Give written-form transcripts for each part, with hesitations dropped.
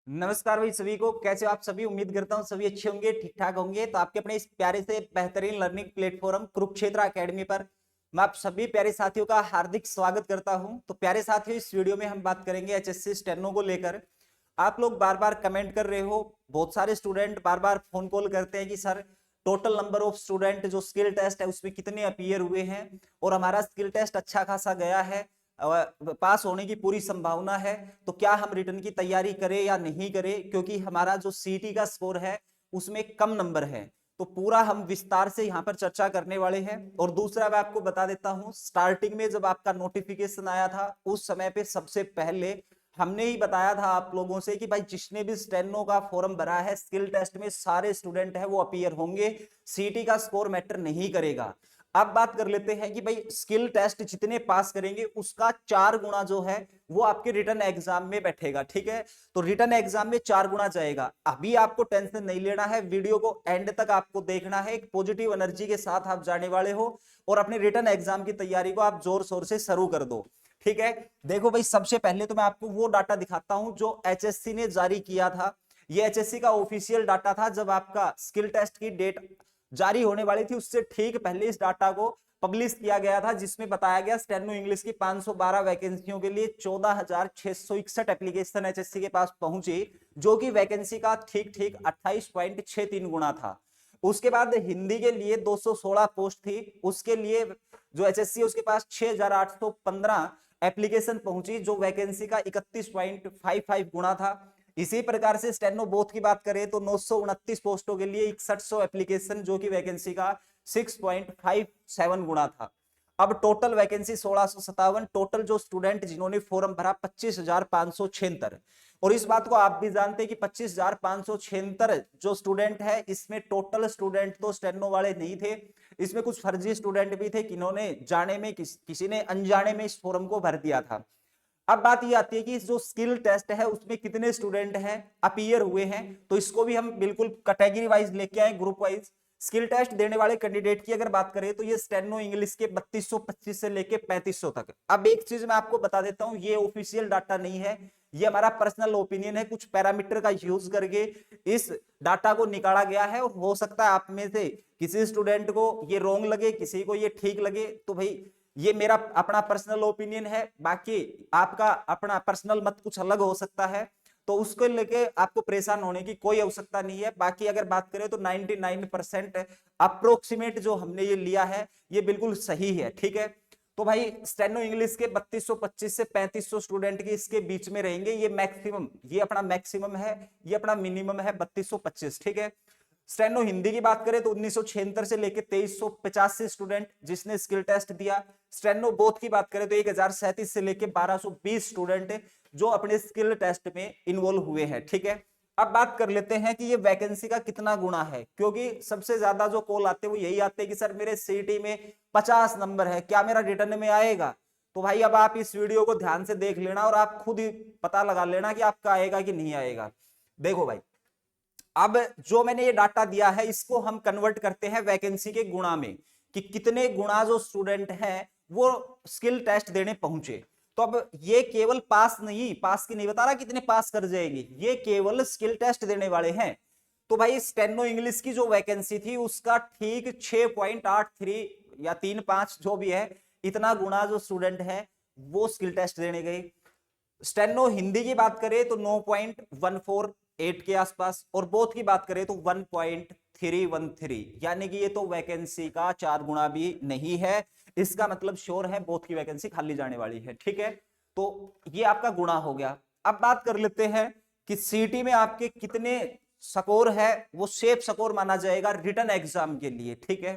नमस्कार भाई सभी को, कैसे हो आप सभी। उम्मीद करता हूँ सभी अच्छे होंगे, ठीक ठाक होंगे। तो आपके अपने इस प्यारे से बेहतरीन लर्निंग प्लेटफॉर्म कुरुक्षेत्र एकेडमी पर मैं आप सभी प्यारे साथियों का हार्दिक स्वागत करता हूं। तो प्यारे साथियों, इस वीडियो में हम बात करेंगे एचएससी स्टेनो को लेकर। आप लोग बार बार कमेंट कर रहे हो, बहुत सारे स्टूडेंट बार बार फोन कॉल करते हैं कि sir total number of student जो स्किल टेस्ट है उसमें कितने अपीयर हुए हैं, और हमारा स्किल टेस्ट अच्छा खासा गया है, पास होने की पूरी संभावना है। तो क्या हम रिटर्न की तैयारी करें या नहीं करें, क्योंकि हमारा जो सीटी का स्कोर है उसमें कम नंबर है। तो पूरा हम विस्तार से यहाँ पर चर्चा करने वाले हैं। और दूसरा मैं आपको बता देता हूं, स्टार्टिंग में जब आपका नोटिफिकेशन आया था उस समय पे सबसे पहले हमने ही बताया था आप लोगों से कि भाई जिसने भी स्टेनो का फॉर्म भरा है स्किल टेस्ट में सारे स्टूडेंट है वो अपीयर होंगे, सीटी का स्कोर मैटर नहीं करेगा। अब बात कर लेते हैं कि भाई स्किल टेस्ट जितने पास करेंगे उसका 4 गुना जो है वो आपके रिटर्न एग्जाम में बैठेगा। ठीक है, तो रिटर्न एग्जाम में 4 गुना जाएगा। अभी आपको टेंशन नहीं लेना है, वीडियो को एंड तक आपको देखना है, एक पॉजिटिव एनर्जी के साथ आप जाने वाले हो और अपने रिटर्न एग्जाम की तैयारी को आप जोर शोर से शुरू कर दो। ठीक है, देखो भाई, सबसे पहले तो मैं आपको वो डाटा दिखाता हूं जो एचएससी ने जारी किया था। ये एचएससी का ऑफिशियल डाटा था जब आपका स्किल टेस्ट की डेट जारी होने वाली थी, उससे ठीक पहले इस डाटा को पब्लिश किया गया था, जिसमें बताया गया स्टेनो इंग्लिश की 512 वैकेंसियों के लिए 14,661 एप्लीकेशन एचएससी के पास पहुंची, जो कि वैकेंसी का ठीक ठीक 28.63 गुना था। उसके बाद हिंदी के लिए 216 पोस्ट थी, उसके लिए जो एचएससी उसके पास 6,815 एप्लीकेशन पहुंची, जो वैकेंसी का 31.55 गुना था। इसी प्रकार से स्टेनो बोथ की बात करें तो 929 पोस्टों के लिए 6100 एप्लीकेशन, जो कि वैकेंसी का 6.57 गुना था। अब टोटल वैकेंसी 1657, टोटल जो स्टूडेंट जिन्होंने फॉर्म भरा 25,576। और इस बात को आप भी जानते हैं कि 25,576 जो स्टूडेंट है इसमें टोटल स्टूडेंट तो स्टेनो वाले नहीं थे, इसमें कुछ फर्जी स्टूडेंट भी थे जिन्होंने जाने में किसी ने अनजाने में इस फॉर्म को भर दिया था। अब बात ये आती है कि जो स्किल टेस्ट है उसमें कितने स्टूडेंट हैं अपीयर हुए हैं, तो इसको भी हम बिल्कुल कैटेगरी वाइज लेके आए, ग्रुप वाइज। स्किल टेस्ट देने वाले कैंडिडेट की अगर बात करें तो ये स्टेनो इंग्लिश के 3225 से लेके 3500 तक। अब एक चीज मैं आपको बता देता हूं, ये ऑफिशियल डाटा नहीं है, ये हमारा पर्सनल ओपिनियन है, कुछ पैरामीटर का यूज करके इस डाटा को निकाला गया है। और हो सकता है आप में से किसी स्टूडेंट को ये रॉन्ग लगे, किसी को ये ठीक लगे, तो भाई ये मेरा अपना पर्सनल ओपिनियन है, बाकी आपका अपना पर्सनल मत कुछ अलग हो सकता है, तो उसको लेके आपको परेशान होने की कोई आवश्यकता नहीं है। बाकी अगर बात करें तो 99% अप्रोक्सीमेट जो हमने ये लिया है ये बिल्कुल सही है। ठीक है, तो भाई स्टेनो इंग्लिश के 3225 से 3500 स्टूडेंट की इसके बीच में रहेंगे, ये मैक्सिमम, ये अपना मैक्सिमम है, ये अपना मिनिमम है 3225। ठीक है, स्टेनो हिंदी की बात करें तो 1976 से लेकर 2385 स्टूडेंट जिसने स्किल टेस्ट दिया। स्टेनो बोथ की बात करें तो 1037 से लेकर 1220 स्टूडेंट जो अपने स्किल टेस्ट में इन्वॉल्व हुए हैं। ठीक है, अब बात कर लेते हैं कि ये वैकेंसी का कितना गुना है, क्योंकि सबसे ज्यादा जो कॉल आते हैं वो यही आते हैं कि सर मेरे सीटी में 50 नंबर है, क्या मेरा रिटर्न में आएगा। तो भाई अब आप इस वीडियो को ध्यान से देख लेना और आप खुद ही पता लगा लेना कि आपका आएगा कि नहीं आएगा। देखो भाई, अब जो मैंने ये डाटा दिया है इसको हम कन्वर्ट करते हैं वैकेंसी के गुणा में, कि कितने गुणा जो स्टूडेंट हैं वो स्किल टेस्ट देने पहुंचे। तो अब ये केवल पास नहीं, पास की नहीं बता रहा कितने पास कर जाएंगे, ये केवल स्किल टेस्ट देने वाले हैं। तो भाई स्टेनो इंग्लिश की जो वैकेंसी थी उसका ठीक 6.83 या 3.5 जो भी है, इतना गुणा जो स्टूडेंट है वो स्किल टेस्ट देने गए। स्टेनो हिंदी की बात करें तो 9.148 के आसपास, और बोथ की बात करें तो 1.313, यानी कि ये तो वैकेंसी का 4 गुना भी नहीं है। इसका मतलब श्योर है बोथ की वैकेंसी खाली जाने वाली है। ठीक है, तो ये आपका गुणा हो गया। अब बात कर लेते हैं कि सीटी में आपके कितने स्कोर है, वो सेफ स्कोर माना जाएगा रिटर्न एग्जाम के लिए। ठीक है,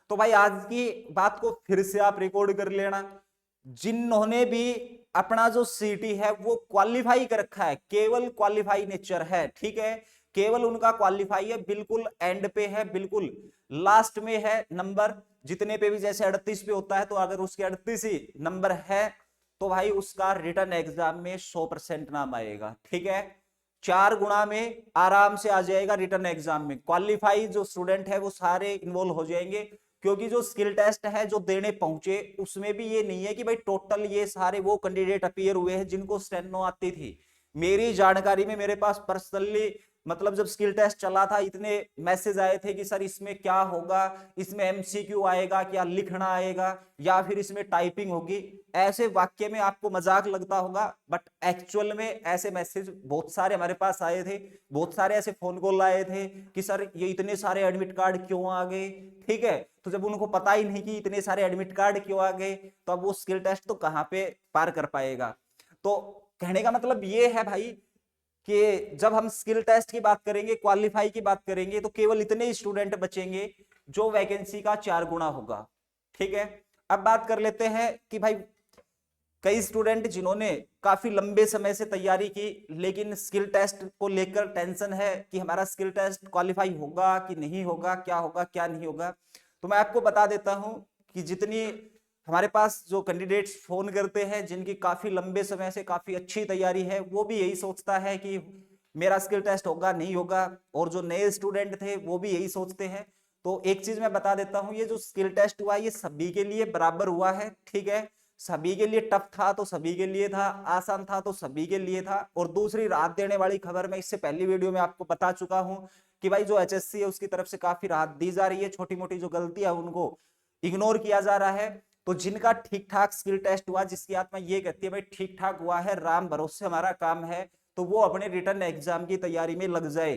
तो भाई आज की बात को फिर से आप रिकॉर्ड कर लेना, जिन्होंने भी अपना जो सीटी है वो क्वालिफाई कर रखा है, केवल क्वालिफाई नेचर है। ठीक है, केवल उनका क्वालिफाई है, बिल्कुल एंड पे है, बिल्कुल लास्ट में है नंबर, जितने पे भी जैसे 38 पे होता है, तो अगर उसके 38 ही नंबर है तो भाई उसका रिटर्न एग्जाम में 100% नाम आएगा। ठीक है, 4 गुना में आराम से आ जाएगा रिटर्न एग्जाम में, क्वालिफाई जो स्टूडेंट है वो सारे इन्वॉल्व हो जाएंगे। क्योंकि जो स्किल टेस्ट है जो देने पहुंचे उसमें भी ये नहीं है कि भाई टोटल ये सारे वो कैंडिडेट अपीयर हुए हैं जिनको स्टेनो आती थी, मेरी जानकारी में मेरे पास पर्सनली मतलब जब स्किल टेस्ट चला था इतने मैसेज आए थे कि सर इसमें क्या होगा, इसमें एमसीक्यू आएगा क्या, लिखना आएगा या फिर इसमें टाइपिंग होगी। ऐसे वाक्य में आपको मजाक लगता होगा, बट एक्चुअल में ऐसे मैसेज बहुत सारे हमारे पास आए थे, बहुत सारे ऐसे फोन कॉल आए थे कि सर ये इतने सारे एडमिट कार्ड क्यों आ गए। ठीक है, तो जब उनको पता ही नहीं कि इतने सारे एडमिट कार्ड क्यों आ गए, तो अब वो स्किल टेस्ट तो कहां पे पार कर पाएगा। तो कहने का मतलब ये है भाई कि जब हम स्किल टेस्ट की बात करेंगे, क्वालिफाई की बात करेंगे, तो केवल इतने स्टूडेंट बचेंगे जो वैकेंसी का 4 गुना होगा। ठीक है, अब बात कर लेते हैं कि भाई कई स्टूडेंट जिन्होंने काफी लंबे समय से तैयारी की लेकिन स्किल टेस्ट को लेकर टेंशन है कि हमारा स्किल टेस्ट क्वालिफाई होगा कि नहीं होगा, क्या होगा क्या नहीं होगा। तो मैं आपको बता देता हूं कि जितनी हमारे पास जो कैंडिडेट्स फोन करते हैं जिनकी काफी लंबे समय से काफी अच्छी तैयारी है, वो भी यही सोचता है कि मेरा स्किल टेस्ट होगा नहीं होगा, और जो नए स्टूडेंट थे वो भी यही सोचते हैं। तो एक चीज मैं बता देता हूं, ये जो स्किल टेस्ट हुआ ये सभी के लिए बराबर हुआ है। ठीक है, सभी के लिए टफ था तो सभी के लिए था, आसान था तो सभी के लिए था। और दूसरी राहत देने वाली खबर मैं इससे पहली वीडियो में आपको बता चुका हूं कि भाई जो एचएससी है उसकी तरफ से काफी राहत दी जा रही है, छोटी मोटी जो गलतियां उनको इग्नोर किया जा रहा है। तो जिनका ठीक ठाक स्किल टेस्ट हुआ, जिसकी आत्मा ये कहती है भाई ठीक ठाक हुआ है, राम भरोसे हमारा काम है, तो वो अपने रिटर्न एग्जाम की तैयारी में लग जाए।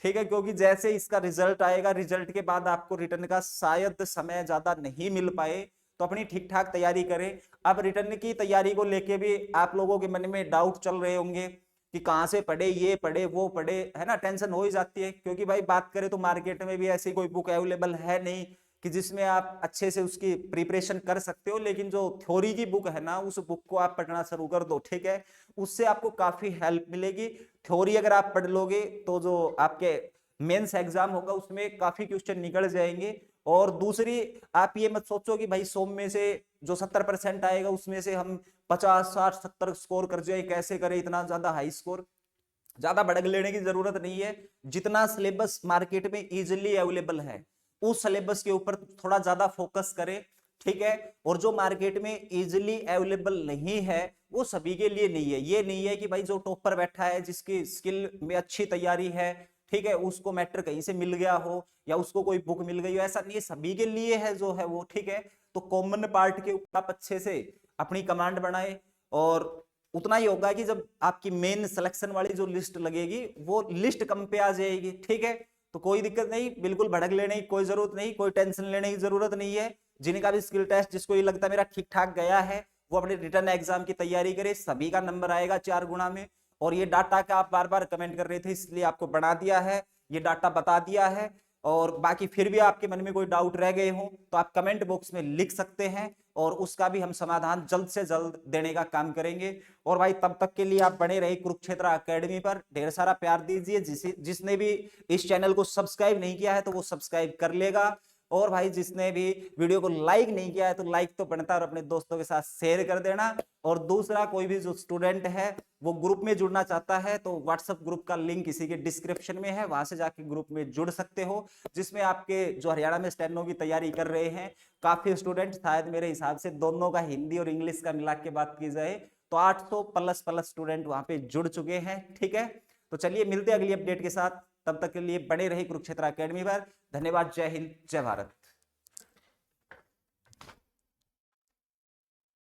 ठीक है, क्योंकि जैसे इसका रिजल्ट आएगा, रिजल्ट के बाद आपको रिटर्न का शायद समय ज्यादा नहीं मिल पाए, तो अपनी ठीक ठाक तैयारी करें। अब रिटर्न की तैयारी को लेके भी आप लोगों के मन में डाउट चल रहे होंगे कि कहाँ से पढ़े, ये पढ़े वो पढ़े, है ना, टेंशन हो ही जाती है। क्योंकि भाई बात करें तो मार्केट में भी ऐसी कोई बुक अवेलेबल है नहीं कि जिसमें आप अच्छे से उसकी प्रिपरेशन कर सकते हो। लेकिन जो थ्योरी की बुक है ना, उस बुक को आप पढ़ना शुरू कर दो। ठीक है, उससे आपको काफी हेल्प मिलेगी। थ्योरी अगर आप पढ़ लोगे तो जो आपके मेंस एग्जाम होगा उसमें काफी क्वेश्चन निकल जाएंगे। और दूसरी, आप ये मत सोचो कि भाई 100 में से जो 70% आएगा उसमें से हम 50 60 70 स्कोर कर जाए, कैसे करें इतना ज्यादा हाई स्कोर। ज्यादा भड़क लेने की जरूरत नहीं है। जितना सिलेबस मार्केट में इजिली अवेलेबल है उस सिलेबस के ऊपर थोड़ा ज्यादा फोकस करें। ठीक है, और जो मार्केट में इजिली अवेलेबल नहीं है वो सभी के लिए नहीं है। ये नहीं है कि भाई जो टॉप पर बैठा है जिसकी स्किल में अच्छी तैयारी है, ठीक है, उसको मैटर कहीं से मिल गया हो या उसको कोई बुक मिल गई हो, ऐसा नहीं है, सभी के लिए है जो है वो। ठीक है, तो कॉमन पार्ट के ऊपर आप अच्छे से अपनी कमांड बनाए, और उतना ही होगा कि जब आपकी मेन सिलेक्शन वाली जो लिस्ट लगेगी वो लिस्ट कम पे आ जाएगी। ठीक है, तो कोई दिक्कत नहीं, बिल्कुल भड़क लेने की कोई जरूरत नहीं, कोई टेंशन लेने की जरूरत नहीं है। जिनका भी स्किल टेस्ट जिसको ये लगता है मेरा ठीक ठाक गया है, वो अपने रिटर्न एग्जाम की तैयारी करे, सभी का नंबर आएगा 4 गुना में। और ये डाटा का आप बार बार कमेंट कर रहे थे इसलिए आपको बढ़ा दिया है, ये डाटा बता दिया है। और बाकी फिर भी आपके मन में कोई डाउट रह गए हो तो आप कमेंट बॉक्स में लिख सकते हैं, और उसका भी हम समाधान जल्द से जल्द देने का काम करेंगे। और भाई तब तक के लिए आप बने रहे कुरुक्षेत्र एकेडमी पर, ढेर सारा प्यार दीजिए। जिसने भी इस चैनल को सब्सक्राइब नहीं किया है तो वो सब्सक्राइब कर लेगा। और भाई जिसने भी वीडियो को लाइक नहीं किया है तो लाइक तो बनता है, और अपने दोस्तों के साथ शेयर कर देना। और दूसरा, कोई भी जो स्टूडेंट है वो ग्रुप में जुड़ना चाहता है तो व्हाट्सएप ग्रुप का लिंक इसी के डिस्क्रिप्शन में है, वहां से जाके ग्रुप में जुड़ सकते हो, जिसमें आपके जो हरियाणा में स्टेनो की तैयारी कर रहे हैं काफी स्टूडेंट, शायद मेरे हिसाब से दोनों का हिंदी और इंग्लिश का मिला के बात की जाए तो 800 प्लस स्टूडेंट वहां पे जुड़ चुके हैं। ठीक है, तो चलिए मिलते हैं अगली अपडेट के साथ, तब तक के लिए बने रहे कुरुक्षेत्र एकेडमी पर। धन्यवाद, जय हिंद, जय भारत।